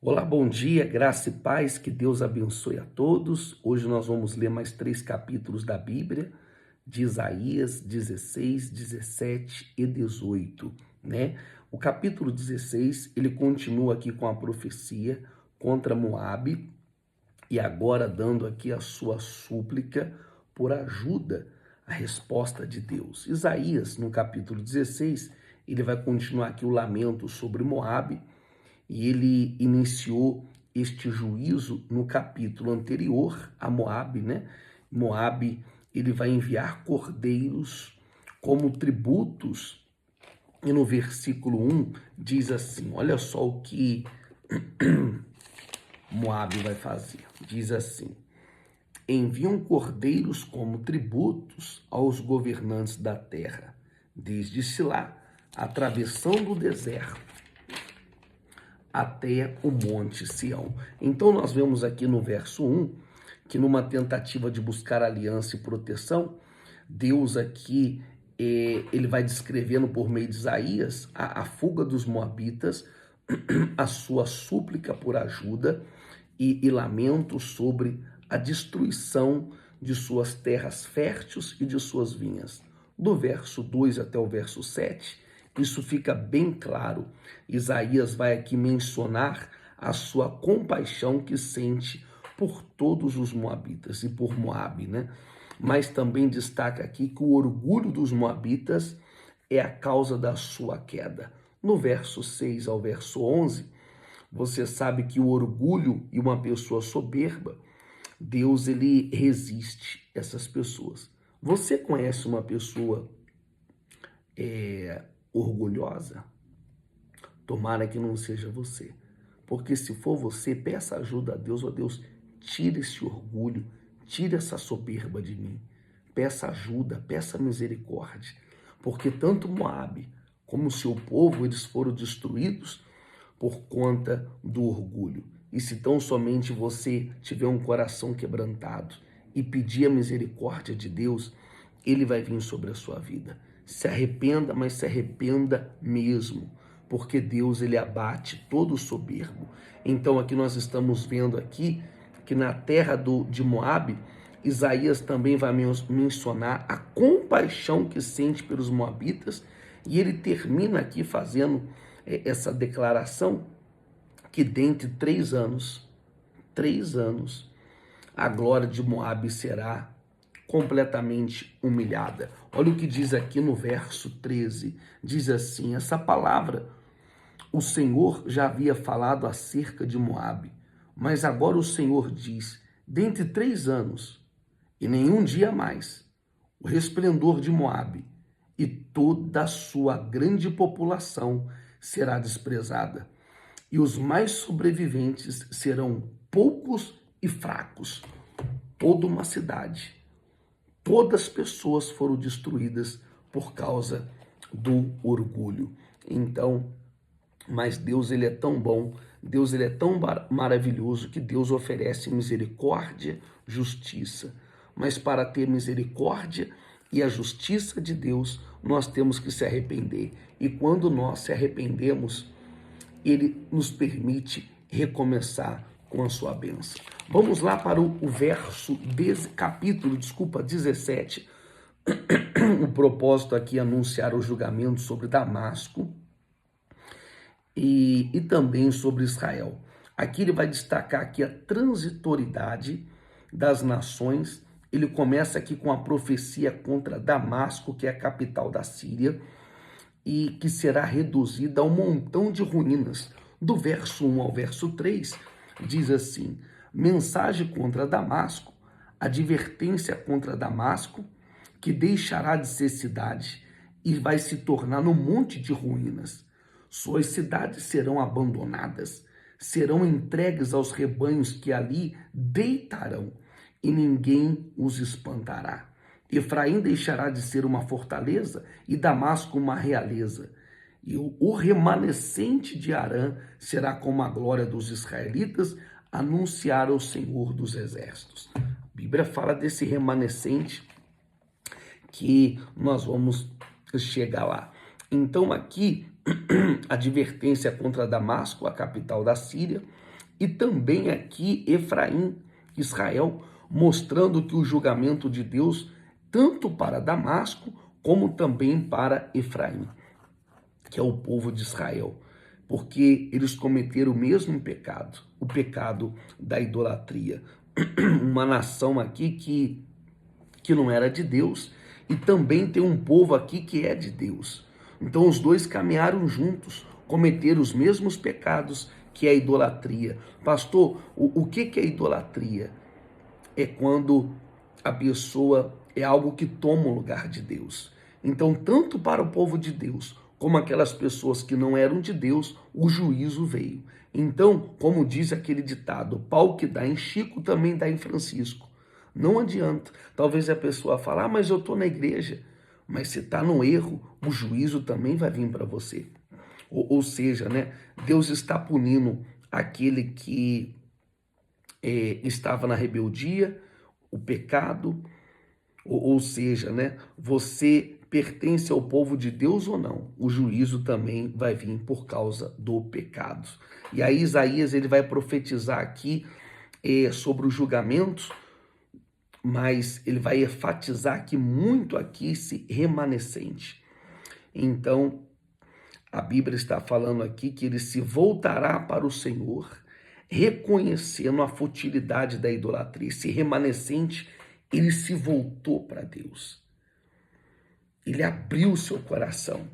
Olá, bom dia, graça e paz, que Deus abençoe a todos. Hoje nós vamos ler mais 3 capítulos da Bíblia, de Isaías 16, 17 e 18, né? O capítulo 16, ele continua aqui com a profecia contra Moabe e agora dando aqui a sua súplica por ajuda, a resposta de Deus. Isaías, no capítulo 16, ele vai continuar aqui o lamento sobre Moabe, e ele iniciou este juízo no capítulo anterior a Moabe, né? Moabe, ele vai enviar cordeiros como tributos. E no versículo 1 diz assim, olha só o que Moabe vai fazer. Diz assim: enviam cordeiros como tributos aos governantes da terra, desde Silá, atravessando o deserto até o Monte Sião. Então nós vemos aqui no verso 1 que numa tentativa de buscar aliança e proteção, Deus aqui ele vai descrevendo por meio de Isaías a fuga dos moabitas, a sua súplica por ajuda e lamento sobre a destruição de suas terras férteis e de suas vinhas. Do verso 2 até o verso 7, isso fica bem claro. Isaías vai aqui mencionar a sua compaixão que sente por todos os moabitas e por Moabe, né? Mas também destaca aqui que o orgulho dos moabitas é a causa da sua queda. No verso 6 ao verso 11, você sabe que o orgulho e uma pessoa soberba, Deus ele resiste essas pessoas. Você conhece uma pessoa orgulhosa? Tomara que não seja você. Porque se for você, peça ajuda a Deus. Ó Deus, tira esse orgulho, tira essa soberba de mim. Peça ajuda, peça misericórdia. Porque tanto Moabe como o seu povo, eles foram destruídos por conta do orgulho. E se tão somente você tiver um coração quebrantado e pedir a misericórdia de Deus, ele vai vir sobre a sua vida. Se arrependa, mas se arrependa mesmo, porque Deus ele abate todo o soberbo. Então aqui nós estamos vendo aqui que na terra de Moabe, Isaías também vai mencionar a compaixão que sente pelos moabitas, e ele termina aqui fazendo essa declaração que dentre 3 anos, a glória de Moabe será completamente humilhada. Olha o que diz aqui no verso 13, diz assim, essa palavra o Senhor já havia falado acerca de Moabe, mas agora o Senhor diz, dentre 3 anos, e nenhum dia mais, o resplendor de Moabe e toda a sua grande população será desprezada, e os mais sobreviventes serão poucos e fracos. Toda uma cidade, todas as pessoas foram destruídas por causa do orgulho. Então, mas Deus ele é tão bom, Deus ele é tão maravilhoso que Deus oferece misericórdia, justiça. Mas para ter misericórdia e a justiça de Deus, nós temos que se arrepender. E quando nós se arrependemos, ele nos permite recomeçar com a sua bênção. Vamos lá para o capítulo 17. O propósito aqui é anunciar o julgamento sobre Damasco e também sobre Israel. Aqui ele vai destacar aqui a transitoriedade das nações. Ele começa aqui com a profecia contra Damasco, que é a capital da Síria, e que será reduzida a um montão de ruínas. Do verso 1 ao verso 3, diz assim, mensagem contra Damasco, advertência contra Damasco, que deixará de ser cidade e vai se tornar um monte de ruínas. Suas cidades serão abandonadas, serão entregues aos rebanhos que ali deitarão, e ninguém os espantará. Efraim deixará de ser uma fortaleza e Damasco uma realeza. E o remanescente de Arã será como a glória dos israelitas, anunciar ao Senhor dos exércitos. A Bíblia fala desse remanescente que nós vamos chegar lá. Então aqui, advertência contra Damasco, a capital da Síria, e também aqui Efraim, Israel, mostrando que o julgamento de Deus tanto para Damasco como também para Efraim, que é o povo de Israel, porque eles cometeram o mesmo pecado, o pecado da idolatria. Uma nação aqui que não era de Deus, e também tem um povo aqui que é de Deus. Então os dois caminharam juntos, cometeram os mesmos pecados, que é a idolatria. Pastor, o que é idolatria? É quando a pessoa é algo que toma o lugar de Deus. Então, tanto para o povo de Deus, como aquelas pessoas que não eram de Deus, o juízo veio. Então, como diz aquele ditado, pau que dá em Chico também dá em Francisco. Não adianta. Talvez a pessoa fale, mas eu estou na igreja. Mas se está no erro, o juízo também vai vir para você. Ou seja, né, Deus está punindo aquele que estava na rebeldia, o pecado, ou seja, né, você pertence ao povo de Deus ou não, o juízo também vai vir por causa do pecado. E aí Isaías ele vai profetizar aqui sobre os julgamentos, mas ele vai enfatizar aqui muito aqui esse remanescente. Então, a Bíblia está falando aqui que ele se voltará para o Senhor, reconhecendo a futilidade da idolatria. Esse remanescente, ele se voltou para Deus. Ele abriu seu coração.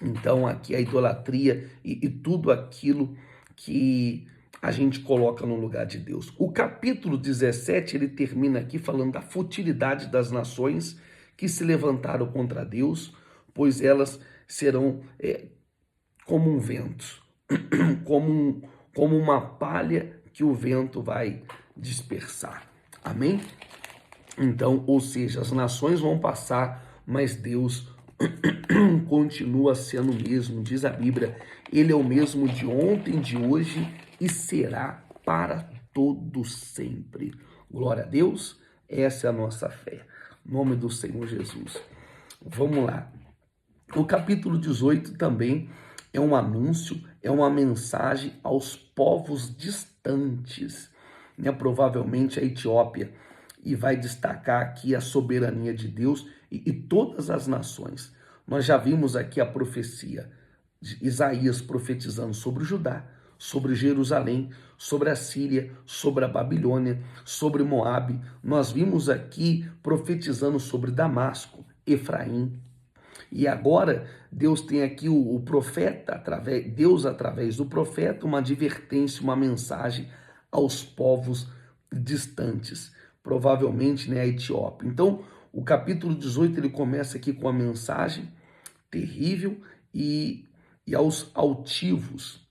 Então, aqui a idolatria e tudo aquilo que a gente coloca no lugar de Deus. O capítulo 17, ele termina aqui falando da futilidade das nações que se levantaram contra Deus, pois elas serão como um vento, como uma palha que o vento vai dispersar. Amém? Então, ou seja, as nações vão passar, mas Deus continua sendo o mesmo, diz a Bíblia. Ele é o mesmo de ontem, de hoje e será para todo sempre. Glória a Deus, essa é a nossa fé. Em nome do Senhor Jesus. Vamos lá. O capítulo 18 também é um anúncio, é uma mensagem aos povos distantes, né? Provavelmente a Etiópia, e vai destacar aqui a soberania de Deus e todas as nações. Nós já vimos aqui a profecia de Isaías profetizando sobre o Judá, sobre Jerusalém, sobre a Síria, sobre a Babilônia, sobre Moabe. Nós vimos aqui profetizando sobre Damasco, Efraim. E agora Deus tem aqui o profeta, Deus através do profeta, uma advertência, uma mensagem aos povos distantes, provavelmente, né, a Etiópia. Então, o capítulo 18 ele começa aqui com a mensagem terrível e aos altivos.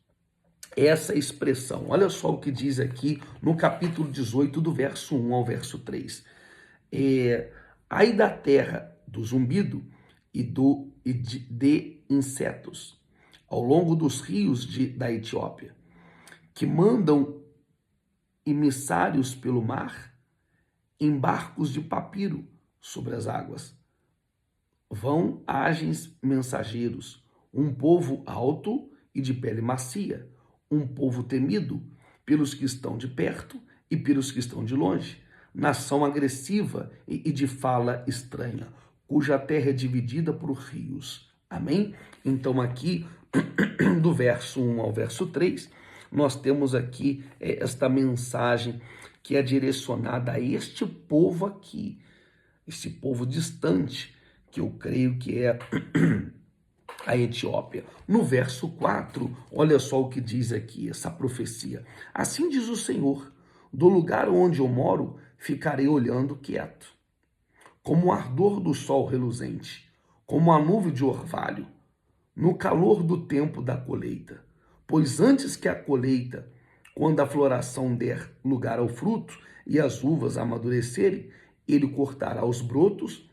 Essa expressão, olha só o que diz aqui no capítulo 18, do verso 1 ao verso 3. Ai da terra do zumbido de insetos, ao longo dos rios da Etiópia, que mandam emissários pelo mar, em barcos de papiro sobre as águas. Vão ágeis mensageiros, um povo alto e de pele macia, um povo temido pelos que estão de perto e pelos que estão de longe, nação agressiva e de fala estranha, cuja terra é dividida por rios. Amém? Então aqui, do verso 1 ao verso 3, nós temos aqui esta mensagem que é direcionada a este povo aqui, esse povo distante, que eu creio que é a Etiópia. No verso 4, olha só o que diz aqui, essa profecia. Assim diz o Senhor, do lugar onde eu moro, ficarei olhando quieto, como o ardor do sol reluzente, como a nuvem de orvalho, no calor do tempo da colheita. Pois antes que a colheita, quando a floração der lugar ao fruto e as uvas amadurecerem, ele cortará os brotos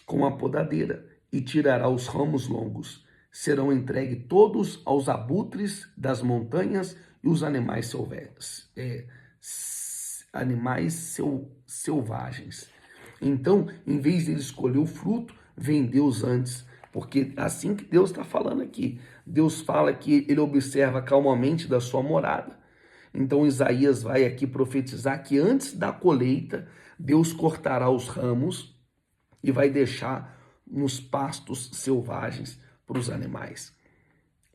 com a podadeira e tirará os ramos longos. Serão entregues todos aos abutres das montanhas e os animais selvagens. Então, em vez de ele escolher o fruto, vem Deus antes, porque assim que Deus está falando aqui. Deus fala que ele observa calmamente da sua morada. Então Isaías vai aqui profetizar que antes da colheita, Deus cortará os ramos e vai deixar nos pastos selvagens para os animais.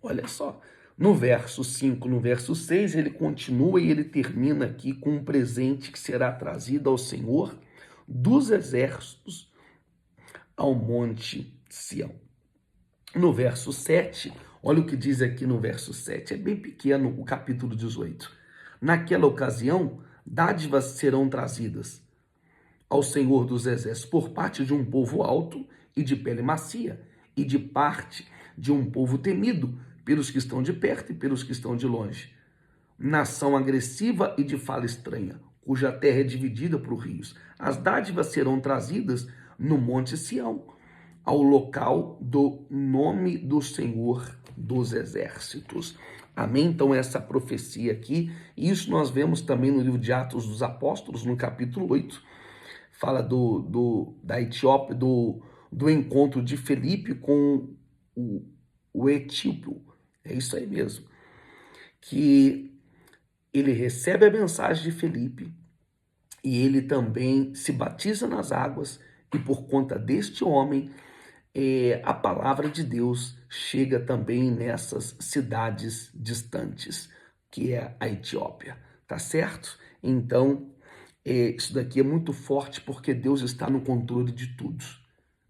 Olha só, no verso 5, no verso 6, ele continua e ele termina aqui com um presente que será trazido ao Senhor dos exércitos ao monte Sião. No verso 7, olha o que diz aqui no verso 7, é bem pequeno o capítulo 18. Naquela ocasião, dádivas serão trazidas ao Senhor dos exércitos por parte de um povo alto e de pele macia, e de parte de um povo temido pelos que estão de perto e pelos que estão de longe. Nação agressiva e de fala estranha, cuja terra é dividida por rios. As dádivas serão trazidas no monte Sião, ao local do nome do Senhor dos exércitos. Amém? Então essa profecia aqui, isso nós vemos também no livro de Atos dos Apóstolos, no capítulo 8, fala da Etiópia, do encontro de Felipe com o etíope. É isso aí mesmo. Que ele recebe a mensagem de Felipe e ele também se batiza nas águas, e por conta deste homem, a palavra de Deus chega também nessas cidades distantes, que é a Etiópia, tá certo? Então, isso daqui é muito forte porque Deus está no controle de tudo.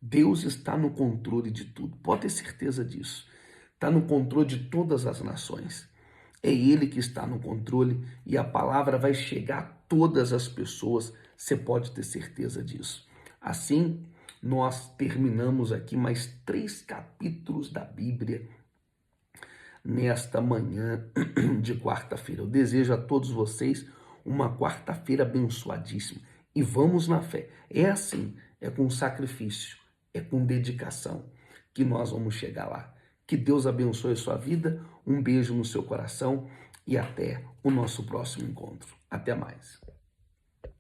Deus está no controle de tudo, pode ter certeza disso. Está no controle de todas as nações. É Ele que está no controle e a palavra vai chegar a todas as pessoas, você pode ter certeza disso. Assim, nós terminamos aqui mais 3 capítulos da Bíblia nesta manhã de quarta-feira. Eu desejo a todos vocês uma quarta-feira abençoadíssima e vamos na fé. É assim, é com sacrifício, é com dedicação que nós vamos chegar lá. Que Deus abençoe a sua vida, um beijo no seu coração e até o nosso próximo encontro. Até mais.